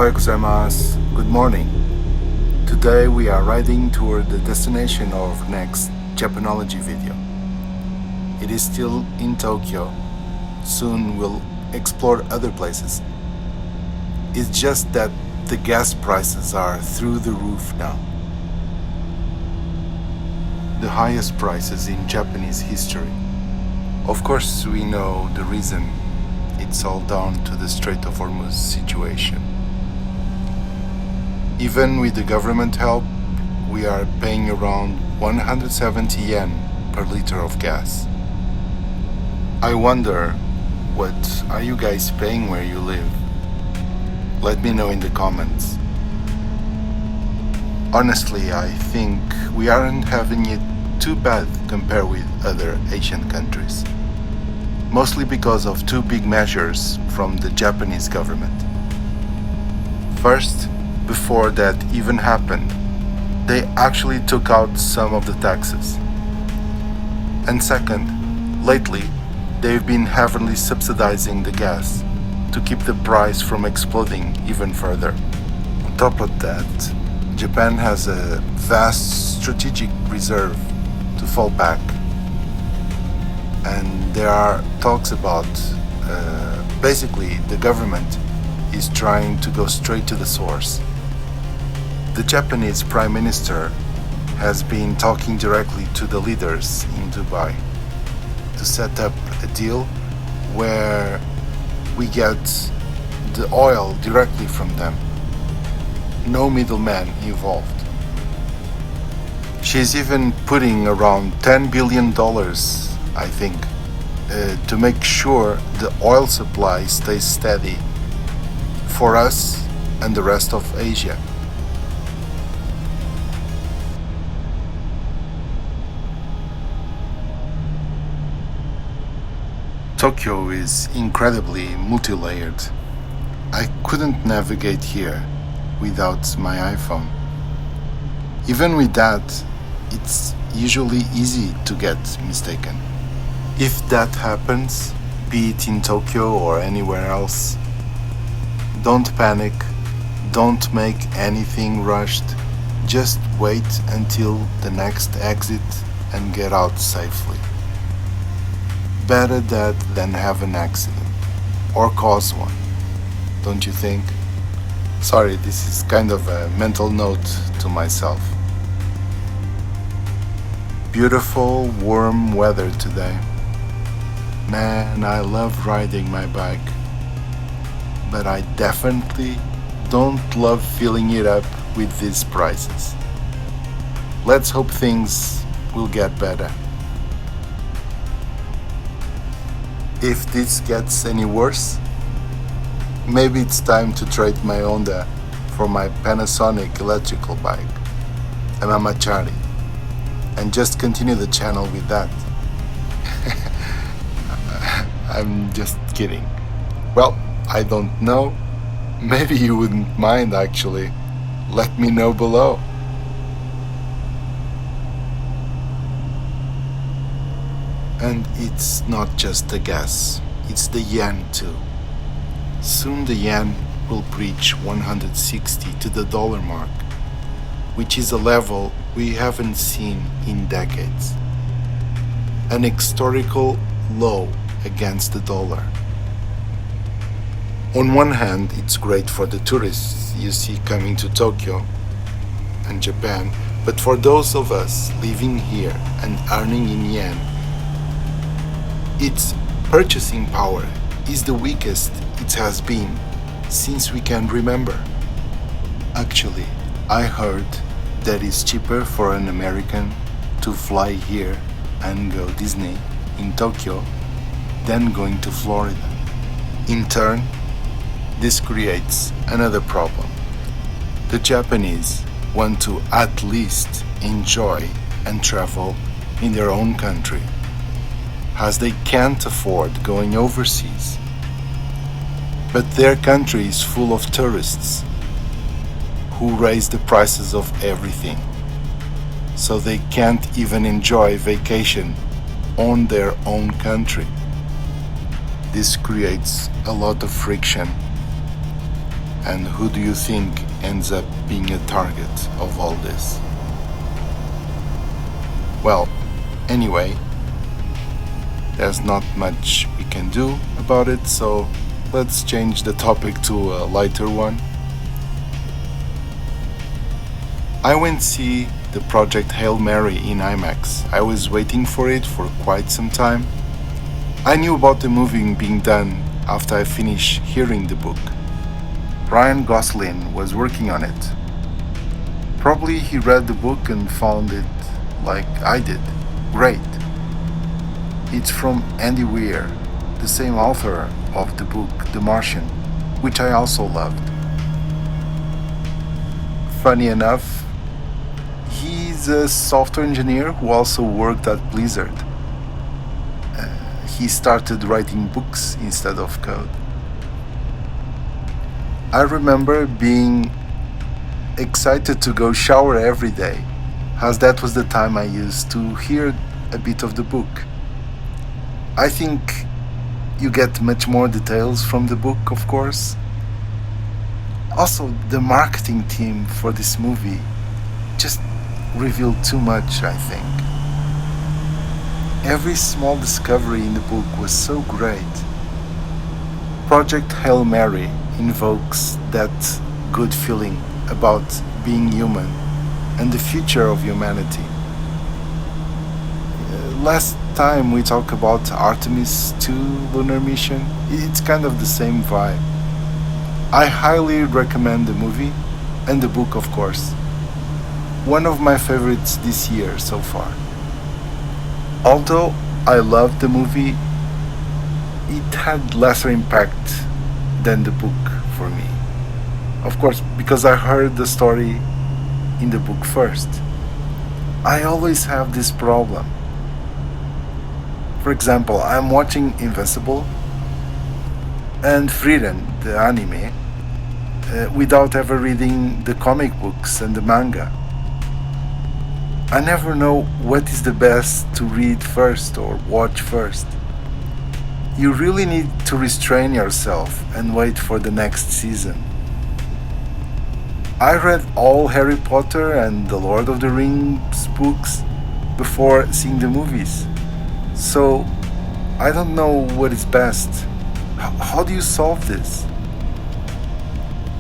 Ohayou gozaimasu. Good morning. Today we are riding toward the destination of next Japanology video. It is still in Tokyo. Soon we'll explore other places. It's just that the gas prices are through the roof now. The highest prices in Japanese history. Of course, we know the reason. It's all down to the Strait of Hormuz situation. Even with the government help, we are paying around 170 yen per liter of gas. I wonder, what are you guys paying where you live? Let me know in the comments. Honestly, I think we aren't having it too bad compared with other Asian countries. Mostly because of two big measures from the Japanese government. First, before that even happened, they actually took out some of the taxes. And second, lately, they've been heavily subsidizing the gas to keep the price from exploding even further. On top of that, Japan has a vast strategic reserve to fall back. And there are talks about, basically, the government is trying to go straight to the source. The Japanese Prime Minister has been talking directly to the leaders in Dubai to set up a deal where we get the oil directly from them. No middleman involved. She's even putting around $10 billion, I think, to make sure the oil supply stays steady for us and the rest of Asia. Tokyo is incredibly multi-layered. I couldn't navigate here without my iPhone. Even with that, it's usually easy to get mistaken. If that happens, be it in Tokyo or anywhere else, don't panic, don't make anything rushed, just wait until the next exit and get out safely. Better that than have an accident, or cause one, don't you think? Sorry, this is kind of a mental note to myself. Beautiful, warm weather today. Man, I love riding my bike, but I definitely don't love filling it up with these prices. Let's hope things will get better. If this gets any worse, maybe it's time to trade my Honda for my Panasonic electrical bike, a Mamachari, and just continue the channel with that. I'm just kidding. Well, I don't know. Maybe you wouldn't mind actually. Let me know below. And it's not just the gas, it's the yen too. Soon the yen will breach 160 to the dollar mark, which is a level we haven't seen in decades. An historical low against the dollar. On one hand, it's great for the tourists you see coming to Tokyo and Japan, but for those of us living here and earning in yen, its purchasing power is the weakest it has been since we can remember. Actually, I heard that it's cheaper for an American to fly here and go Disney in Tokyo than going to Florida. In turn, this creates another problem. The Japanese want to at least enjoy and travel in their own country, as they can't afford going overseas. But their country is full of tourists who raise the prices of everything, so they can't even enjoy vacation on their own country. This creates a lot of friction And who do you think ends up being a target of all this? Well, anyway, there's not much we can do about it, so let's change the topic to a lighter one. I went to see the Project Hail Mary in IMAX. I was waiting for it for quite some time. I knew about the movie being done after I finished hearing the book. Ryan Gosling was working on it. Probably he read the book and found it like I did. Great. It's from Andy Weir, the same author of the book The Martian, which I also loved. Funny enough, he's a software engineer who also worked at Blizzard. He started writing books instead of code. I remember being excited to go shower every day, as that was the time I used to hear a bit of the book. I think you get much more details from the book, of course. Also, the marketing team for this movie just revealed too much, I think. Every small discovery in the book was so great. Project Hail Mary invokes that good feeling about being human and the future of humanity. Last time we talked about Artemis 2 lunar mission, it's kind of the same vibe. I highly recommend the movie and the book, of course. One of my favorites this year so far. Although I loved the movie, it had lesser impact than the book for me. Of course, because I heard the story in the book first. I always have this problem. For example, I'm watching Invincible and Frieren, the anime, without ever reading the comic books and the manga. I never know what is the best to read first or watch first. You really need to restrain yourself and wait for the next season. I read all Harry Potter and the Lord of the Rings books before seeing the movies. So, I don't know what is best. How do you solve this?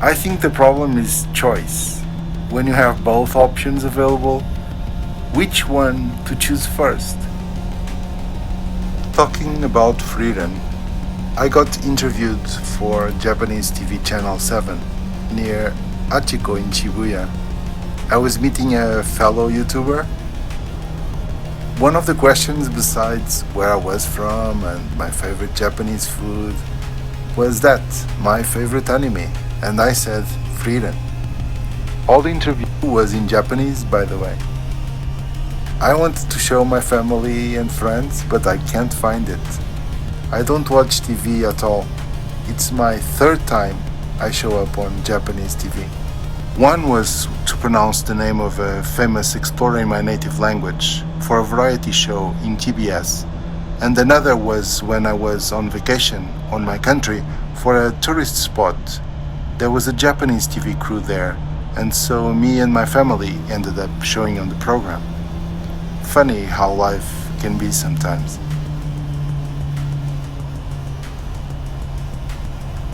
I think the problem is choice. When you have both options available, which one to choose first? Talking about Frieren, I got interviewed for Japanese TV channel 7 near Hachiko in Shibuya. I was meeting a fellow YouTuber. One of the questions, besides where I was from and my favorite Japanese food, was that my favorite anime, and I said Frieren. All the interview was in Japanese, by the way. I wanted to show my family and friends, but I can't find it. I don't watch TV at all. It's my third time I show up on Japanese TV. One was to pronounce the name of a famous explorer in my native language for a variety show in TBS, and another was when I was on vacation on my country for a tourist spot. There was a Japanese TV crew there, and so me and my family ended up showing on the program. Funny how life can be sometimes.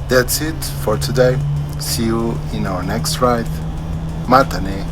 That's it for today. See you in our next ride. Mata ne.